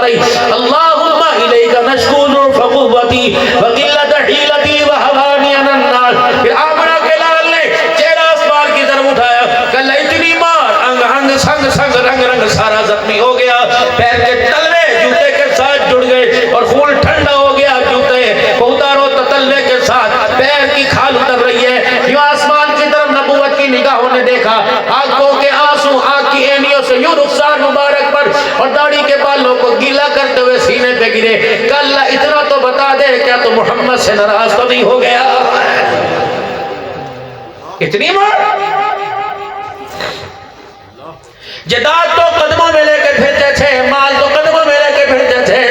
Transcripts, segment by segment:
رہی اللہم الیک نشکو ضعف قوتی وقلت حیلتی وحوانی عن الناس. پھر آمنہ کے لال نے چہرہ آسمان کی طرف اٹھایا کہ اللہ اتنی مار انگ انگ سنگ سنگ رنگ رنگ سارا زخمی ہو گیا. پیر کے تلوے جوتے کے ساتھ جڑ گئے اور خون ٹھنڈا ہو گیا. جوتے کو اتارو تو تلوے کے ساتھ پیر کی کھال اتر رہی ہے. یوں آسمان کی طرف نبوت کی نگاہوں نے دیکھا. آنکھوں کے آنسو آنکھ کی اینیوں سے یوں رخسار مبارک پر اور داڑھی کے بالوں کو گیلا کرتے ہوئے سینے پہ گرے کہ اللہ اتنا تو بتا دے کیا تو محمد سے ناراض تو نہیں ہو گیا؟ اتنی مار جداد تو قدموں میں لے کے پھرتے تھے, مال تو قدموں میں لے کے پھرتے تھے,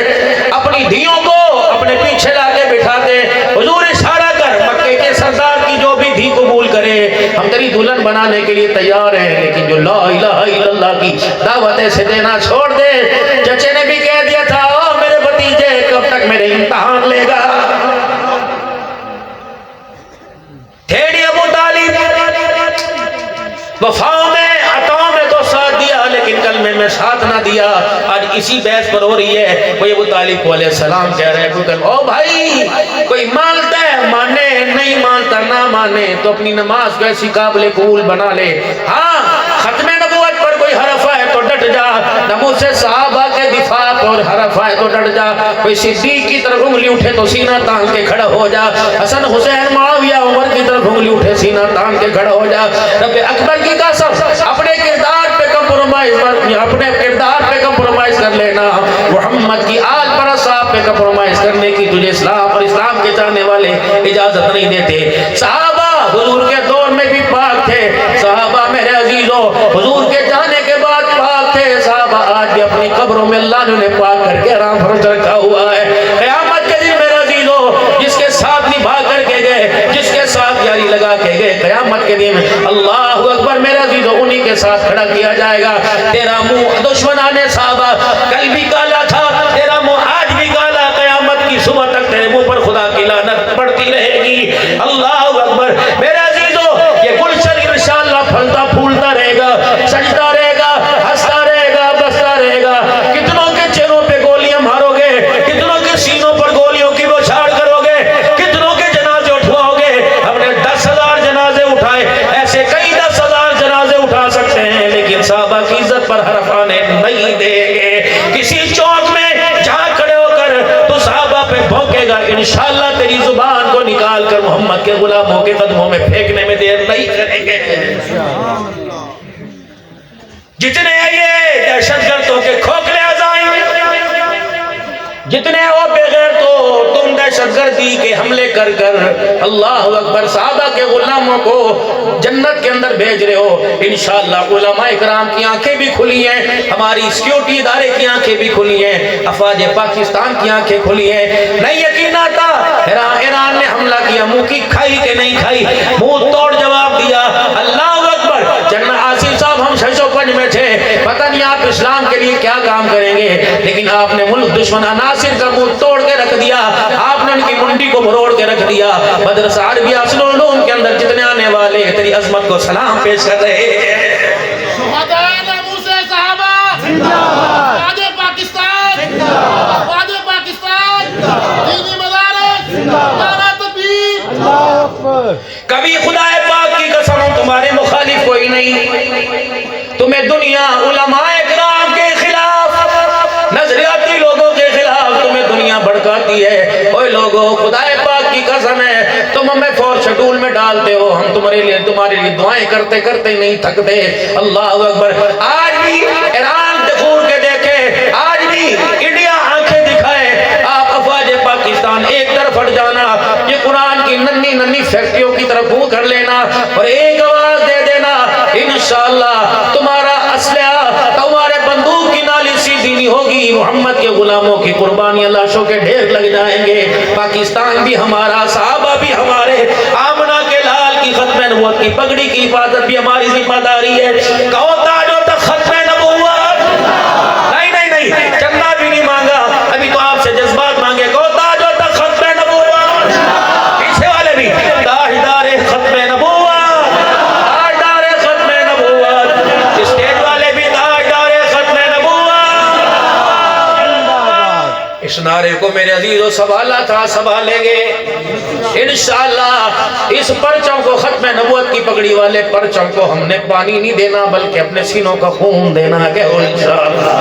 اپنی دھیوں کو اپنے پیچھے لا کے بٹھاتے. حضور اشارہ کر مکے کے سردار کی جو بھی دھی قبول کرے ہم تیری دلہن بنانے کے لیے تیار ہیں, لیکن جو لا الہ الا اللہ کی دعوت سے دینا چھوڑ دے. چچے نے بھی کہہ دیا تھا او میرے بھتیجے کب تک میرے امتحان لے گا. تھیڑی ابو طالب وفاؤں میں عطاؤں میں تو ساتھ دیا لیکن کلمے میں ساتھ نہ دیا. آج اسی بحث پر ہو رہی ہے. کوئی ابو طالب کو علیہ السلام کہہ رہے ہیں او بھائی کوئی مانتا ہے مانے, نہیں مانتا نہ مانے, تو اپنی نماز کو ایسی قابل قبول بنا لے. ہاں ختم نبوت پر کوئی حرف آئے تو ڈٹ جا, نمو سے صحابہ کے دفاع پر حرف آئے تو ڈٹ جا. کوئی صدیق کی طرف انگلی اٹھے تو سینہ تان کے کھڑا ہو جا. حسن حسین معاویہ عمر کی طرف انگلی اٹھے سینہ تان کے کھڑا ہو جا. رب اکبر کی قسم اپنے کردار پہ کمپرومائز کر لینا. محمد کی آل پر اصحاب پہ کمپرومائز کرنے کی تجھے اسلام اور اسلام کے چاہنے والے اجازت نہیں دیتے. صحابہ حضور کے دور میں بھی پاک تھے. صحابہ میرے عزیزوں حضور کے جانے کے بعد پاک تھے. صحابہ آج بھی اپنی قبروں میں اللہ نے انہیں پاک کر کے آرام فرش رکھا ہوا ہے. قیامت کے دن میرے عزیزوں جس کے ساتھ نبھا کر کے گئے, جس کے ساتھ یاری لگا کے گئے, قیامت کے دن اللہ اکبر میرے عزیزوں انہی کے ساتھ کھڑا کیا جائے گا. تیرا منہ دشمنان صحابہ کل بھی کالا تھا, تیرا منہ آج بھی کالا, قیامت کی صبح تک تیرے منہ پر خدا کی لعنت پڑتی رہے گی. اللہ اکبر میرے عزیزوں یہ گلشن انشاءاللہ پھلتا پھولتا رہے گا, سجدہ رہے گا, ہنستا رہے گا, بستا رہے گا. کتنوں کے چہروں پہ گولیاں مارو گے, کتنوں کے سینوں پر گولیوں کی بوچھاڑ کرو گے, کتنوں کے جنازے اٹھواؤ گے. ہم نے 10,000 جنازے اٹھائے, ایسے کئی 10,000 جنازے اٹھا سکتے ہیں, لیکن صحابہ کی عزت پر حرف آنے نہیں دیں گے. کسی چوک میں جہاں کھڑے ہو کر تو صحابہ پہ بھونکے گا, انشاءاللہ تیری زبان کو نکال کر محمد کے غلاموں کے قدموں میں پھینکنے میں دیر نہیں کریں گے. جتنے یہ دہشت گردوں کے کھوکھلے عزائم, جتنے وہ بغیر تو تم دہشت گردی کے حملے کر کر اللہ اکبر صحابہ کے غلاموں کو جنت کے اندر بھیج رہے ہو, انشاءاللہ علماء اکرام کی آنکھیں بھی کھلی ہیں, ہماری سیکیورٹی ادارے کی آنکھیں بھی کھلی ہیں, افواج پاکستان کی آنکھیں کھلی ہیں. نہیں یقین آتا ایران نے حملہ کیا, منہ کی کھائی کہ نہیں کھائی, منہ توڑ جواب دیا. اللہ اکبر. جنرل آصف صاحب ہم 605 میں تھے, پتہ نہیں آپ اسلام کے لیے کیا کام کریں گے, لیکن آپ نے ملک دشمن عناصر کا منہ توڑ کے رکھ دیا, آپ نے ان کی منڈی کو مروڑ کے رکھ دیا. مدرسہ عربیہ اصل العلوم کے اندر جتنے آنے والے تیری عظمت کو سلام پیش کر رہے ہیں. شہداء ناموس صحابہ زندہ باد, پاکستان زندہ باد, پاکستان دینی مدارس زندہ باد, تکبیر اللہ اکبر. کبھی خدا پاک کی قسم تمہارے مخالف کوئی نہیں, تمہیں دنیا علماء اکرام کے خلاف, نظریاتی لوگوں کے خلاف تمہیں دنیا بھڑکاتی ہے. اوے لوگوں خدا پاک کی قسم ہے تم ہمیں فور شیڈول میں ڈالتے ہو, ہم تمہارے لیے دعائیں کرتے کرتے نہیں تھکتے. اللہ اکبر. آج بھی ایران دخول کے دیکھے, آج بھی انڈیا آنکھیں دکھائے, آپ افواج پاکستان ایک طرف ہٹ جانا, یہ قرآن کی ننھی ننھی فیکٹریوں کی طرف منہ کر لینا اور ایک آواز دے دینا, انشاءاللہ تمہارا اسلحہ, تمہارے بندوق کی نالی سیدھی نہیں ہوگی, محمد کے غلاموں کی قربانیاں لاشوں کے ڈھیر لگ جائیں گے. پاکستان بھی ہمارا, صحابہ بھی ہمارے, آمنہ کے لال کی ختم نبوت کی پگڑی کی حفاظت بھی ہماری ذمہ داری ہے. کہو تاجو تک ختم نبوت, نہیں نہیں نہیں, چندہ بھی نہیں مانگا, ابھی تو آپ سے جذبات مانگے. کہو تاجو تک ختم نبوت, پیچھے والے بھی تاجدار ختم نبوت, تاجدار ختم نبوت, اسٹیج والے بھی تاجدار ختم نبوت. اس نعرے کو میرے عزیزو سنبھالا تھا، سنبھالیں گے انشاءاللہ۔ اس پرچم کو ختم نبوت کی پگڑی والے پرچم کو ہم نے پانی نہیں دینا بلکہ اپنے سینوں کا خون دینا ہے انشاءاللہ۔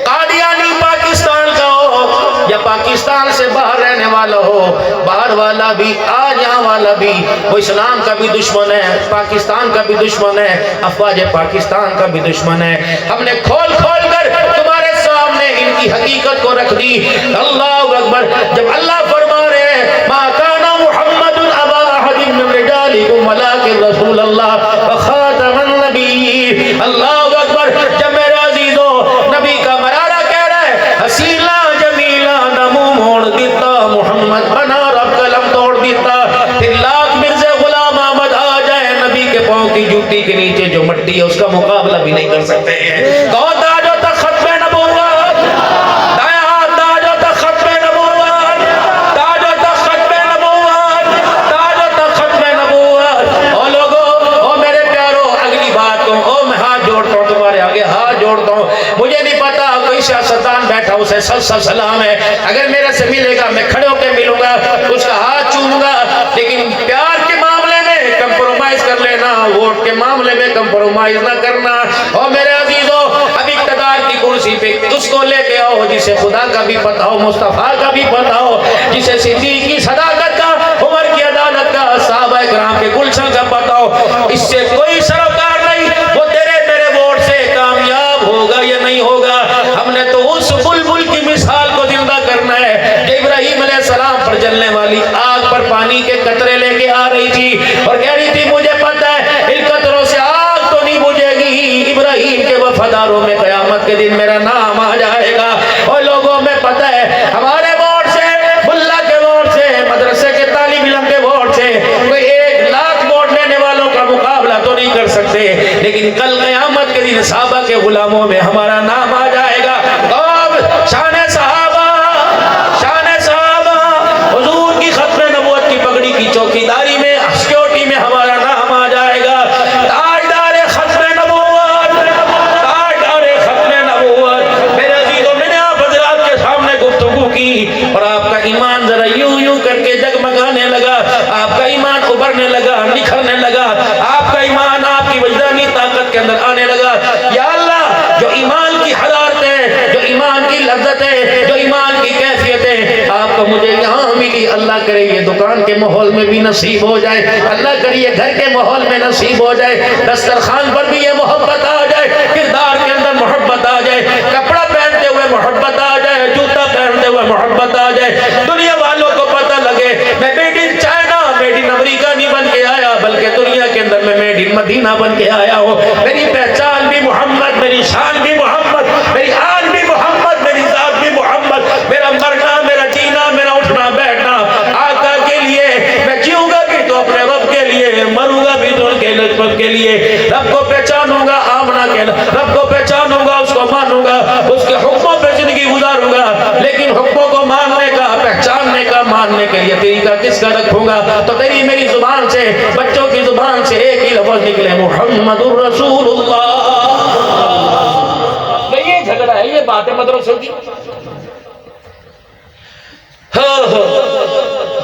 قادیانی پاکستان کا ہو یا پاکستان سے باہر رہنے والا ہو، باہر والا بھی آج یہاں والا بھی، وہ اسلام کا بھی دشمن ہے، پاکستان کا بھی دشمن ہے، افواج پاکستان کا بھی دشمن ہے۔ ہم نے کھول کھول کر تمہارے سامنے ان کی حقیقت کو رکھ دی۔ اللہ اکبر۔ جب اللہ فرما رہے ہیں ما کان محمد ابا احد من رجالکم ولکن رسول اللہ وخاتم النبی۔ اللہ اکبر۔ جب میرے عزیزو نبی کا مرارہ کہہ رہا ہے حسینہ جمیلہ نمو موڑ دیتا، محمد بنا رب قلم توڑ دیتا، پھر لاکھ مرزا غلام احمد آ جائے نبی کے پاؤں کی جوتی کے نیچے جو مٹی ہے اس کا مقابلہ بھی نہیں کر سکتے ہیں۔ کون تاج و تخت ختم نبوت، دائیں ہاتھ تاج و تخت ختم نبوت، تاج و تخت ختم نبوت، تاج و تخت ختم نبوت۔ او لوگو، او میرے پیارو، اگلی بات کو او میں ہاتھ جوڑتا ہوں تمہارے آگے، ہاتھ جوڑتا ہوں۔ مجھے نہیں پتا کوئی سیاستدان بیٹھا اسے سلام ہے، اگر میرے سے ملے گا میں کھڑے ہو کے ملوں گا، اس کا ہاتھ چوموں گا، لیکن پیار کے معاملے میں کمپرومائز کر لینا، ووٹ کے معاملے میں کمپرومائز نہ کرنا۔ اور میرے عزیزو اب اقتدار کی کرسی پہ اس کو لے کے آؤ جسے خدا کا بھی پتہ ہو، مصطفیٰ کا بھی پتہ ہو، جسے صدیق کی صداقت کا، عمر کی عدالت کا، صحابہ کرام کے گلشن کا پتہ ہو۔ اس سے کوئی سروکار نہیں، وہ تیرے میرے ووٹ سے کامیاب ہوگا یا نہیں ہوگا۔ ہم نے تو اس بلبل کی مثال کو زندہ کرنا ہے کہ ابراہیم علیہ السلام پر جلنے والی آگ پر پانی کے قطرے لے کے آ رہی تھی اور کہہ رہی تھی مجھے پتہ ہے ان قطروں سے آگ تو نہیں بجھے گی، ابراہیم کے وفاداروں میں قیامت کے دن میرا نام آ جائے گا۔ اور لوگوں میں پتہ ہے ہمارے ووٹ سے، ملا کے ووٹ سے، مدرسے کے طالب علم کے ووٹ سے کوئی 1,00,000 ووٹ لینے والوں کا مقابلہ تو نہیں کر سکتے، لیکن کل قیامت کے دن صحابہ کے غلاموں میں ہمارا نام آ جائے گا۔ اب شان صحابہ، شان صحابہ، حضور کی ختم نبوت کی پگڑی کی چوکیداری میں، سیکیورٹی میں ہمارا نام آ جائے گا۔ تاجدار ختم نبوت، تاجدار ختم نبوت۔ میرے عزیزوں، میں نے آپ حضرات کے سامنے گفتگو کی اور آپ کا ایمان ذرا یوں یوں کر کے جگمگانے لگا، آپ کا ایمان ابھرنے لگا، نکھرنے لگا، آپ کا ایمان آپ کی وجدانی طاقت کے اندر آنے لگا۔ یا اللہ، جو ایمان کی حرارتیں، جو ایمان کی لذتیں، جو ایمان کی کیفیتیں آپ کو مجھے یہاں ملی، اللہ کرے یہ دکان کے ماحول میں بھی نصیب ہو جائے، اللہ کرے یہ گھر کے ماحول میں نصیب ہو جائے، دسترخوان پر بھی یہ محبت آ جائے، کردار کے اندر محبت آ جائے، کپڑا پہنتے ہوئے محبت آ جائے، جوتا پہنتے ہوئے محبت آ جائے، دنیا والوں کو پتہ لگے میں made in China, made in America نہیں بن کے آیا بلکہ دنیا کے اندر میں میڈ ان مدینہ بن کے آیا ہوں۔ میری پہچان بھی محمد، میری شان بھی محمد، میری آن بھی محمد، میری ذات بھی محمد، میرا مرنا، میرا جینا، میرا اٹھنا بیٹھنا آقا کے لیے، میں جیوں گا بھی تو اپنے رب کے لیے، مروں گا بھی تو ان کے نسبت کے لیے، رب کو پہچانوں گا، آمنا کے رب کو پہچانوں گا، اس کو مانوں گا، اس کے حکموں پہ زندگی گزاروں گا، لیکن حکموں کو ماننے کا، پہچاننے کا، ماننے کے لیے طریقہ کس کا رکھوں گا؟ تو تیری میری زبان سے، بچوں کی زبان سے ایک ہی لفظ نکلے، محمد الرسول اللہ۔ یہ جھگڑا ہے، یہ بات ہے مدرسوں کی۔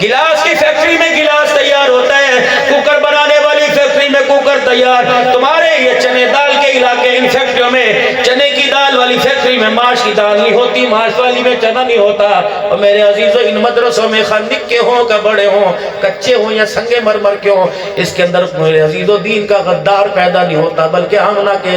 گلاس کی فیکٹری میں گلاس تیار ہوتا ہے، کوکر بنانے والی فیکٹری میں کوکر تیار۔ تمہارے یہ چنے دال کے علاقے، ان فیکٹریوں میں چنے کی دال والی فیکٹری میں ماش کی دال نہیں ہوتی، ماش والی میں چنا نہیں ہوتا۔ اور میرے عزیزو، ان مدرسوں میں خواہ نکے ہوں کا بڑے ہوں، کچے ہوں یا سنگے مرمر کے ہوں، اس کے اندر میرے عزیزو دین کا غدار پیدا نہیں ہوتا بلکہ آمنہ کے